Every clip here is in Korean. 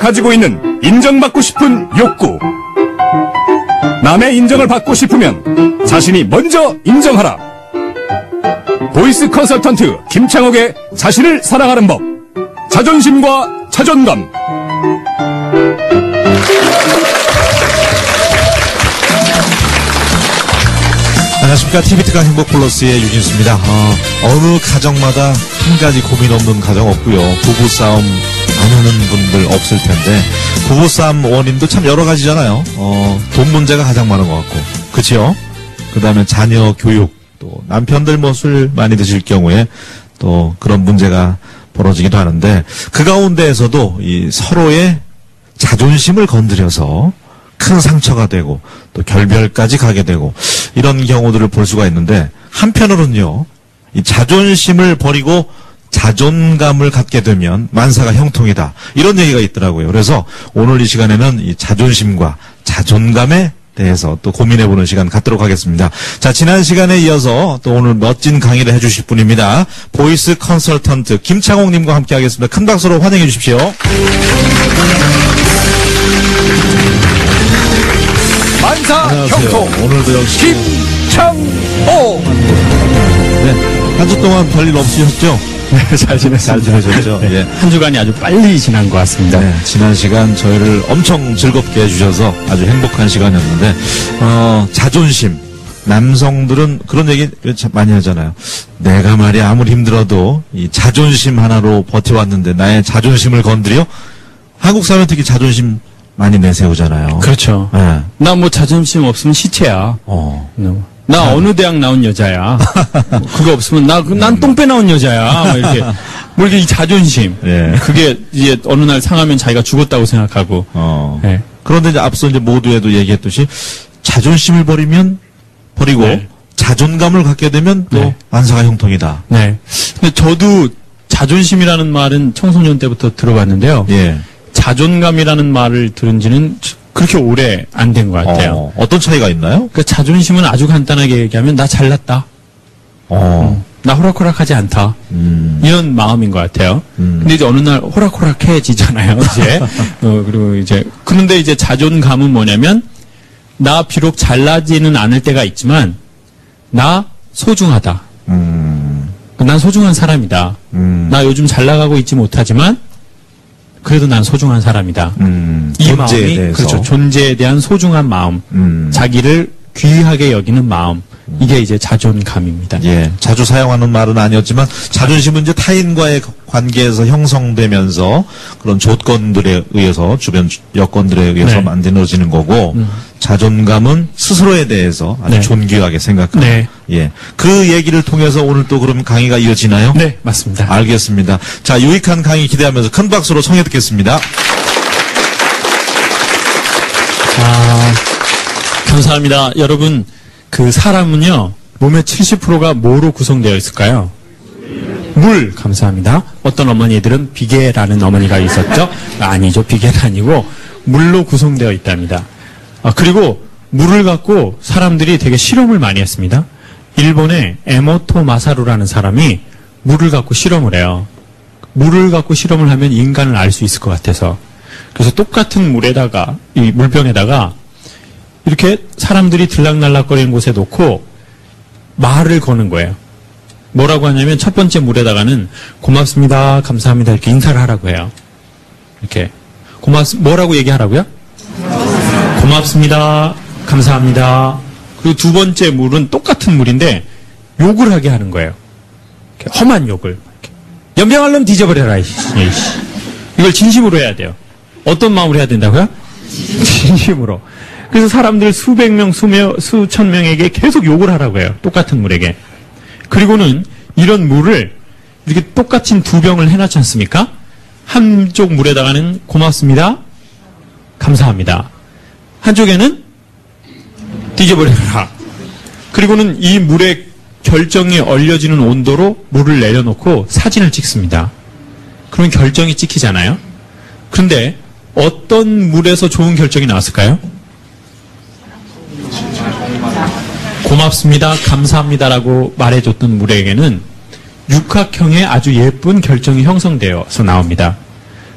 가지고 있는 인정받고 싶은 욕구. 남의 인정을 받고 싶으면 자신이 먼저 인정하라. 보이스 컨설턴트 김창옥의 자신을 사랑하는 법. 자존심과 자존감. 안녕하십니까. TV특강 행복플러스의 유진수입니다. 어느 가정마다 한 가지 고민 없는 가정 없고요. 부부싸움 안 하는 분들 없을 텐데, 부부싸움 원인도 참 여러 가지잖아요. 돈 문제가 가장 많은 것 같고, 그치요? 그 다음에 자녀 교육, 또 남편들 뭐 술 많이 드실 경우에 또 그런 문제가 벌어지기도 하는데, 그 가운데에서도 이 서로의 자존심을 건드려서 큰 상처가 되고 또 결별까지 가게 되고 이런 경우들을 볼 수가 있는데, 한편으로는요, 이 자존심을 버리고 자존감을 갖게 되면 만사가 형통이다, 이런 얘기가 있더라고요. 그래서 오늘 이 시간에는 이 자존심과 자존감에 대해서 또 고민해보는 시간 갖도록 하겠습니다. 자, 지난 시간에 이어서 또 오늘 멋진 강의를 해주실 분입니다. 보이스 컨설턴트 김창옥님과 함께 하겠습니다. 큰 박수로 환영해 주십시오. 만사 형통. 오늘도 역시 김창옥. 네, 한 주 동안 별일 없으셨죠? 네, 잘 지냈습니다. 잘 지내셨죠? 네, 예. 한 주간이 아주 빨리 지난 것 같습니다. 네, 지난 시간 저희를 엄청 즐겁게 해주셔서 아주 행복한 시간이었는데, 자존심. 남성들은 그런 얘기 참 많이 하잖아요. 내가 말이야 아무리 힘들어도 이 자존심 하나로 버텨왔는데 나의 자존심을 건드려? 한국 사람은 특히 자존심 많이 내세우잖아요. 그렇죠. 네. 나 뭐 자존심 없으면 시체야. 나 어느 대학 나온 여자야. 그거 없으면 난 똥배 나온 여자야. 뭐 이렇게 이 자존심. 예. 그게 이제 어느 날 상하면 자기가 죽었다고 생각하고. 네. 그런데 이제 앞서 이제 모두에도 얘기했듯이 자존심을 버리고 네. 자존감을 갖게 되면 또 네. 만사가 형통이다. 네. 근데 저도 자존심이라는 말은 청소년 때부터 들어봤는데요. 예. 자존감이라는 말을 들은 지는 그렇게 오래 안 된 것 같아요. 어떤 차이가 있나요? 그 자존심은 아주 간단하게 얘기하면 나 잘났다. 나 호락호락하지 않다. 이런 마음인 것 같아요. 근데 이제 어느 날 호락호락해지잖아요, 이제. 그리고 이제, 그런데 이제 자존감은 뭐냐면, 나 비록 잘나지는 않을 때가 있지만, 나 소중하다. 난 소중한 사람이다. 나 요즘 잘 나가고 있지 못하지만, 그래도 난 소중한 사람이다. 이 마음이, 대해서. 그렇죠. 존재에 대한 소중한 마음. 자기를 귀하게 여기는 마음. 이게 이제 자존감입니다. 예, 자주 사용하는 말은 아니었지만 자존심은 이제 타인과의 관계에서 형성되면서 그런 조건들에 의해서, 주변 여건들에 의해서 네. 만들어지는 거고, 자존감은 스스로에 대해서 아주 네. 존귀하게 생각하는. 네. 예, 그 얘기를 통해서 오늘 또 그럼 강의가 이어지나요? 네, 맞습니다. 알겠습니다. 자, 유익한 강의 기대하면서 큰 박수로 청해 듣겠습니다. 감사합니다. 여러분, 그 사람은요, 몸의 70%가 뭐로 구성되어 있을까요? 물. 감사합니다. 어떤 어머니들은 비계라는 어머니가 있었죠? 아니죠. 비계는 아니고, 물로 구성되어 있답니다. 그리고 물을 갖고 사람들이 되게 실험을 많이 했습니다. 일본의 에모토 마사루라는 사람이 물을 갖고 실험을 해요. 물을 갖고 실험을 하면 인간을 알 수 있을 것 같아서. 그래서 똑같은 물에다가, 이 물병에다가, 이렇게 사람들이 들락날락거리는 곳에 놓고 말을 거는 거예요. 뭐라고 하냐면 첫 번째 물에다가는 고맙습니다, 감사합니다 이렇게 인사를 하라고 해요. 이렇게 뭐라고 얘기하라고요? 고맙습니다, 감사합니다. 그리고 두 번째 물은 똑같은 물인데 욕을 하게 하는 거예요. 이렇게 험한 욕을. 연병할 놈 뒤져버려라. 이걸 진심으로 해야 돼요. 어떤 마음으로 해야 된다고요? 진심으로. 그래서 사람들 수백 명, 수천 명에게 계속 욕을 하라고 해요. 똑같은 물에게. 그리고는 이런 물을 이렇게 똑같은 두 병을 해놨지 않습니까? 한쪽 물에다가는 고맙습니다, 감사합니다. 한쪽에는 뒤져버려라. 그리고는 이 물의 결정이 얼려지는 온도로 물을 내려놓고 사진을 찍습니다. 그러면 결정이 찍히잖아요. 그런데 어떤 물에서 좋은 결정이 나왔을까요? 고맙습니다, 감사합니다라고 말해줬던 물에게는 육각형의 아주 예쁜 결정이 형성되어서 나옵니다.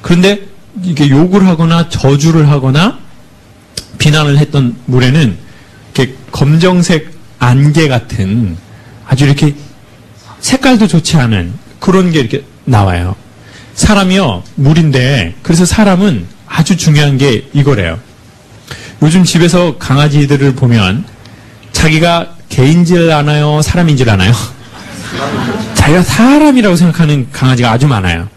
그런데 이게 욕을 하거나 저주를 하거나 비난을 했던 물에는 이렇게 검정색 안개 같은 아주 이렇게 색깔도 좋지 않은 그런 게 이렇게 나와요. 사람이요, 물인데, 그래서 사람은 아주 중요한 게 이거래요. 요즘 집에서 강아지들을 보면 자기가 개인 줄 아나요? 사람인 줄 아나요? 자기가 사람이라고 생각하는 강아지가 아주 많아요.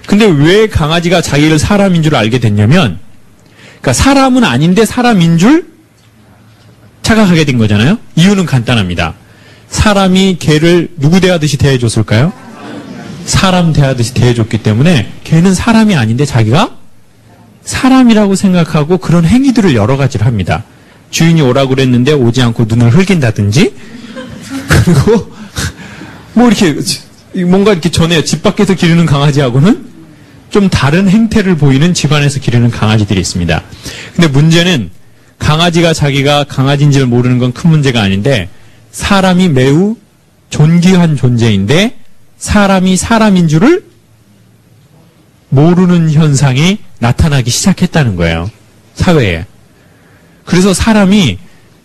근데 왜 강아지가 자기를 사람인 줄 알게 됐냐면, 그러니까 사람은 아닌데 사람인 줄 착각하게 된 거잖아요. 이유는 간단합니다. 사람이 개를 누구 대하듯이 대해줬을까요? 사람 대하듯이 대해줬기 때문에 개는 사람이 아닌데 자기가 사람이라고 생각하고 그런 행위들을 여러 가지를 합니다. 주인이 오라고 그랬는데 오지 않고 눈을 흘긴다든지, 그리고 뭐 이렇게 뭔가 이렇게 전에 집 밖에서 기르는 강아지하고는 좀 다른 행태를 보이는 집안에서 기르는 강아지들이 있습니다. 근데 문제는 강아지가 자기가 강아지인지를 모르는 건 큰 문제가 아닌데, 사람이 매우 존귀한 존재인데 사람이 사람인 줄을 모르는 현상이 나타나기 시작했다는 거예요. 사회에. 그래서 사람이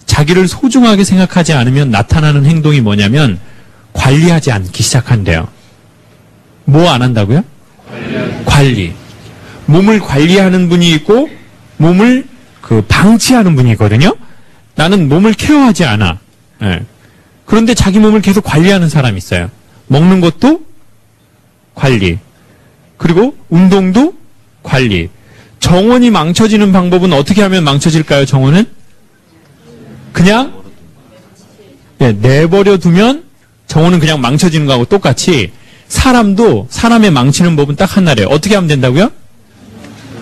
자기를 소중하게 생각하지 않으면 나타나는 행동이 뭐냐면 관리하지 않기 시작한대요. 뭐 안 한다고요? 관리. 몸을 관리하는 분이 있고 몸을 방치하는 분이 있거든요. 나는 몸을 케어하지 않아. 예. 그런데 자기 몸을 계속 관리하는 사람이 있어요. 먹는 것도 관리. 그리고 운동도 관리. 정원이 망쳐지는 방법은 어떻게 하면 망쳐질까요, 정원은? 그냥 내버려 두면 정원은 그냥 망쳐지는 거하고 똑같이 사람도 사람의 망치는 법은 딱 하나래요. 어떻게 하면 된다고요?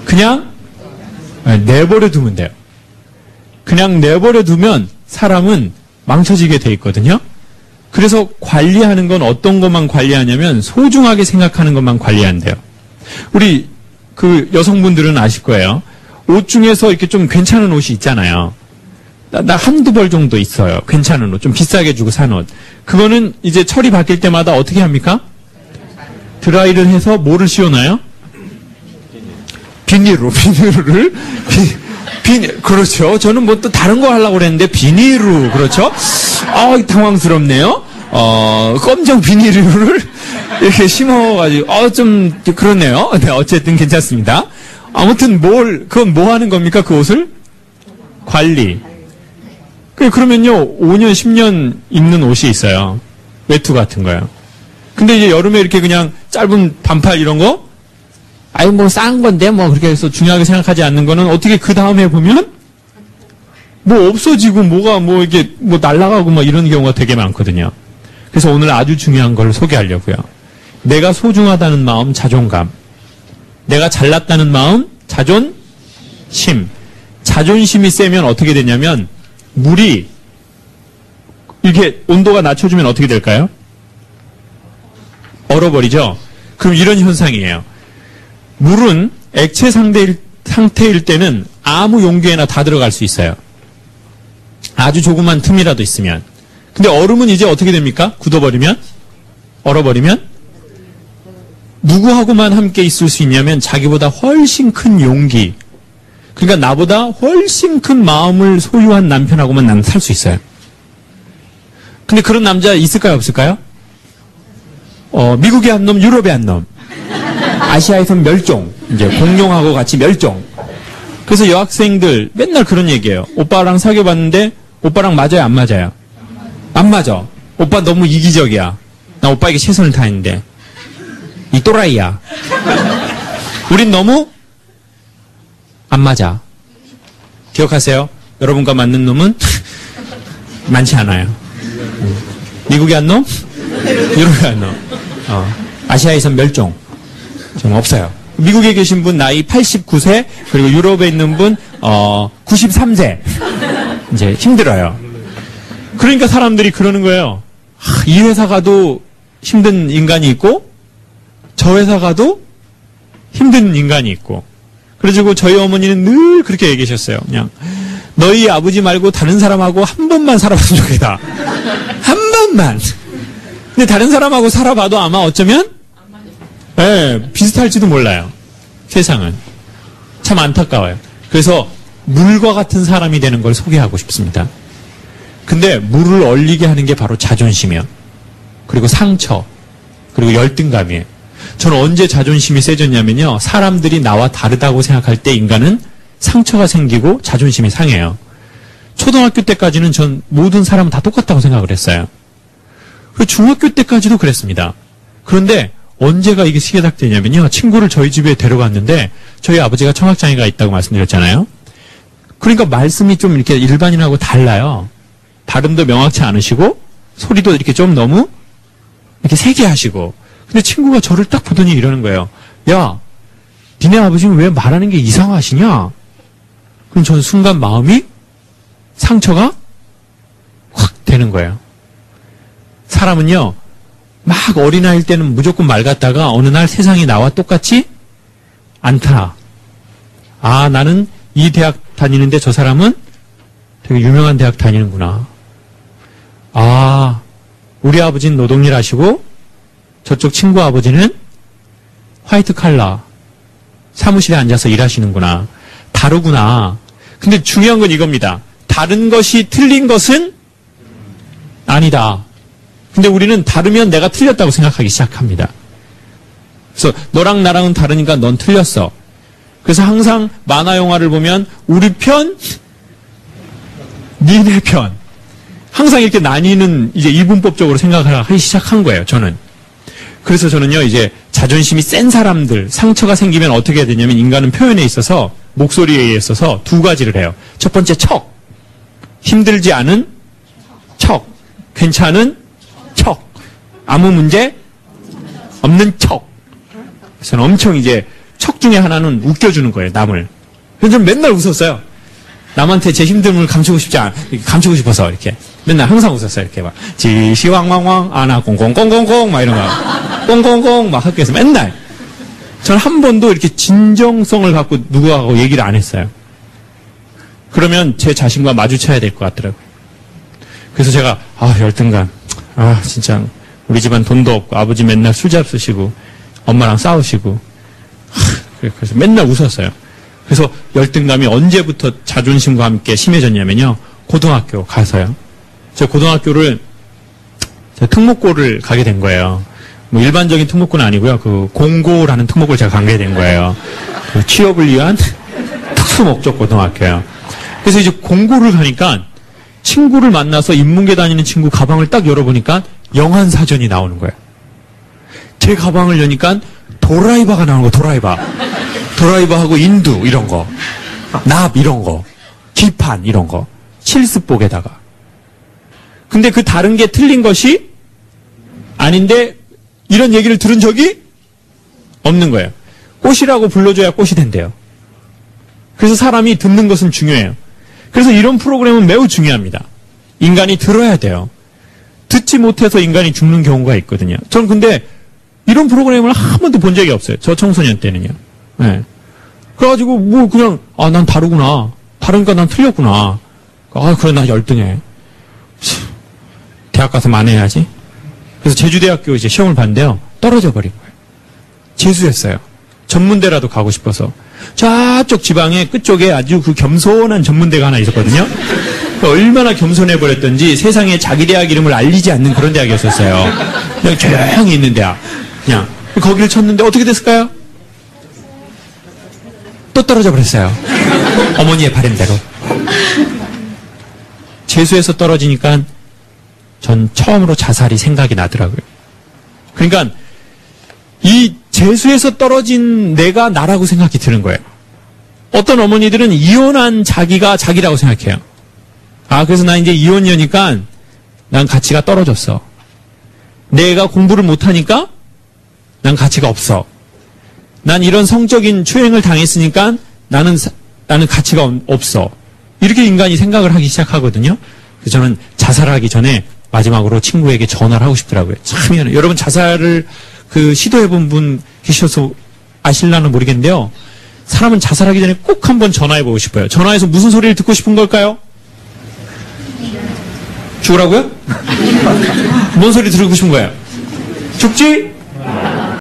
그냥 내버려 두면 돼요. 그냥 내버려 두면 사람은 망쳐지게 돼 있거든요. 그래서 관리하는 건 어떤 것만 관리하냐면 소중하게 생각하는 것만 관리한대요. 우리 여성분들은 아실 거예요. 옷 중에서 이렇게 좀 괜찮은 옷이 있잖아요. 나 한두 벌 정도 있어요. 괜찮은 옷. 좀 비싸게 주고 산 옷. 그거는 이제 철이 바뀔 때마다 어떻게 합니까? 드라이를 해서 뭐를 씌워놔요? 비닐을. 그렇죠. 저는 뭐 또 다른 거 하려고 그랬는데 비닐로, 그렇죠? 당황스럽네요. 검정 비닐을 이렇게 심어가지고, 좀 그렇네요. 네, 어쨌든 괜찮습니다. 아무튼 그건 뭐 하는 겁니까? 그 옷을? 관리. 그러면요, 5년, 10년 입는 옷이 있어요. 외투 같은 거요. 근데 이제 여름에 이렇게 그냥 짧은 반팔 이런 거? 뭐 싼 건데, 그렇게 해서 중요하게 생각하지 않는 거는 어떻게 그 다음에 보면, 없어지고, 이게, 날아가고, 이런 경우가 되게 많거든요. 그래서 오늘 아주 중요한 걸 소개하려고요. 내가 소중하다는 마음, 자존감. 내가 잘났다는 마음, 자존심. 자존심이 세면 어떻게 되냐면, 물이, 이렇게 온도가 낮춰지면 어떻게 될까요? 얼어버리죠? 그럼 이런 현상이에요. 물은 액체 상태일 때는 아무 용기에나 다 들어갈 수 있어요. 아주 조그만 틈이라도 있으면. 근데 얼음은 이제 어떻게 됩니까? 굳어버리면? 얼어버리면? 누구하고만 함께 있을 수 있냐면 자기보다 훨씬 큰 용기. 그러니까 나보다 훨씬 큰 마음을 소유한 남편하고만 나는 살 수 있어요. 근데 그런 남자 있을까요? 없을까요? 미국의 한 놈, 유럽의 한 놈. 아시아에선 멸종. 이제 공룡하고 같이 멸종. 그래서 여학생들 맨날 그런 얘기예요. 오빠랑 사귀어봤는데 오빠랑 맞아요, 안 맞아요? 안 맞아. 오빠 너무 이기적이야. 나 오빠에게 최선을 다했는데. 이 또라이야. 우린 너무 안 맞아. 기억하세요? 여러분과 맞는 놈은 많지 않아요. 미국의 한 놈, 유럽의 한 놈. 아시아에선 멸종. 좀 없어요. 미국에 계신 분 나이 89세, 그리고 유럽에 있는 분 93세. 이제 힘들어요. 그러니까 사람들이 그러는 거예요. 이 회사 가도 힘든 인간이 있고 저 회사 가도 힘든 인간이 있고. 그래가지고 저희 어머니는 늘 그렇게 얘기하셨어요. 그냥 너희 아버지 말고 다른 사람하고 한 번만 살아봤으면 좋겠다. 한 번만. 근데 다른 사람하고 살아봐도 아마 어쩌면 비슷할지도 몰라요. 세상은. 참 안타까워요. 그래서 물과 같은 사람이 되는 걸 소개하고 싶습니다. 근데 물을 얼리게 하는 게 바로 자존심이요. 그리고 상처, 그리고 열등감이에요. 저는 언제 자존심이 세졌냐면요. 사람들이 나와 다르다고 생각할 때 인간은 상처가 생기고 자존심이 상해요. 초등학교 때까지는 전 모든 사람은 다 똑같다고 생각을 했어요. 그 중학교 때까지도 그랬습니다. 그런데 언제가 이게 시작되냐면요. 친구를 저희 집에 데려갔는데 저희 아버지가 청학장애가 있다고 말씀드렸잖아요. 그러니까 말씀이 좀 이렇게 일반인하고 달라요. 발음도 명확치 않으시고 소리도 이렇게 좀 너무 이렇게 세게 하시고. 근데 친구가 저를 딱 보더니 이러는 거예요. 야, 니네 아버지는 왜 말하는 게 이상하시냐? 그럼 저는 순간 마음이 상처가 확 되는 거예요. 사람은요, 막 어린아이일 때는 무조건 말 같다가 어느 날 세상이 나와 똑같지 않다. 아, 나는 이 대학 다니는데 저 사람은 되게 유명한 대학 다니는구나. 아, 우리 아버지는 노동일 하시고 저쪽 친구 아버지는 화이트 칼라 사무실에 앉아서 일하시는구나. 다르구나. 근데 중요한 건 이겁니다. 다른 것이 틀린 것은 아니다. 근데 우리는 다르면 내가 틀렸다고 생각하기 시작합니다. 그래서 너랑 나랑은 다르니까 넌 틀렸어. 그래서 항상 만화 영화를 보면 우리 편, 니네 편. 항상 이렇게 나뉘는 이제 이분법적으로 생각을 하기 시작한 거예요, 저는. 그래서 저는요, 이제 자존심이 센 사람들, 상처가 생기면 어떻게 해야 되냐면 인간은 표현에 있어서 목소리에 있어서 두 가지를 해요. 첫 번째 척. 힘들지 않은 척. 괜찮은 척. 아무 문제 없는 척. 그래서 엄청 이제 척 중에 하나는 웃겨주는 거예요, 남을. 그래서 저는 맨날 웃었어요. 남한테 제 힘듦을 감추고 싶어서 이렇게. 맨날 항상 웃었어요, 이렇게 막. 지시왕왕왕, 아나 꽁꽁꽁꽁꽁, 막 이런 거. 꽁꽁꽁, 막 학교에서 맨날. 저는 한 번도 이렇게 진정성을 갖고 누구하고 얘기를 안 했어요. 그러면 제 자신과 마주쳐야 될 것 같더라고요. 그래서 제가, 열등감. 진짜, 우리 집안 돈도 없고, 아버지 맨날 술 잡수시고, 엄마랑 싸우시고. 그래서 맨날 웃었어요. 그래서 열등감이 언제부터 자존심과 함께 심해졌냐면요. 고등학교 가서요. 제가 고등학교를, 특목고를 가게 된 거예요. 뭐 일반적인 특목고는 아니고요. 그 공고라는 특목고를 제가 가게 된 거예요. 그 취업을 위한 특수 목적 고등학교예요. 그래서 이제 공고를 가니까 친구를 만나서 인문계 다니는 친구 가방을 딱 열어보니까 영한사전이 나오는 거예요. 제 가방을 여니까 도라이바가 나오는 거예요, 도라이바하고 인두, 이런 거. 납, 이런 거. 기판, 이런 거. 실습복에다가. 근데 그 다른 게 틀린 것이 아닌데, 이런 얘기를 들은 적이 없는 거예요. 꽃이라고 불러줘야 꽃이 된대요. 그래서 사람이 듣는 것은 중요해요. 그래서 이런 프로그램은 매우 중요합니다. 인간이 들어야 돼요. 듣지 못해서 인간이 죽는 경우가 있거든요. 저는 근데 이런 프로그램을 한 번도 본 적이 없어요. 저 청소년 때는요. 네. 그래가지고 뭐 그냥 난 다르구나. 다르니까 난 틀렸구나. 그래 나 열등해. 대학 가서 만회해야지. 그래서 제주대학교 이제 시험을 봤는데요. 떨어져 버린 거예요. 재수했어요. 전문대라도 가고 싶어서. 저쪽 지방의 끝쪽에 아주 그 겸손한 전문대가 하나 있었거든요. 얼마나 겸손해버렸던지 세상에 자기 대학 이름을 알리지 않는 그런 대학이었었어요. 그냥 조용히 있는 대학. 그냥. 거기를 쳤는데 어떻게 됐을까요? 또 떨어져 버렸어요. 어머니의 바람대로. 재수해서 떨어지니까 전 처음으로 자살이 생각이 나더라고요. 그러니까 이 재수에서 떨어진 내가 나라고 생각이 드는 거예요. 어떤 어머니들은 이혼한 자기가 자기라고 생각해요. 그래서 나 이제 이혼녀니까 난 가치가 떨어졌어. 내가 공부를 못하니까 난 가치가 없어. 난 이런 성적인 추행을 당했으니까 나는 가치가 없어. 이렇게 인간이 생각을 하기 시작하거든요. 그래서 저는 자살하기 전에 마지막으로 친구에게 전화를 하고 싶더라고요. 참 미안해요. 여러분 자살을 시도해본 분 계셔서 아실라는 모르겠는데요. 사람은 자살하기 전에 꼭 한번 전화해보고 싶어요. 전화해서 무슨 소리를 듣고 싶은 걸까요? 죽으라고요? 뭔 소리 들고 싶은 거예요? 죽지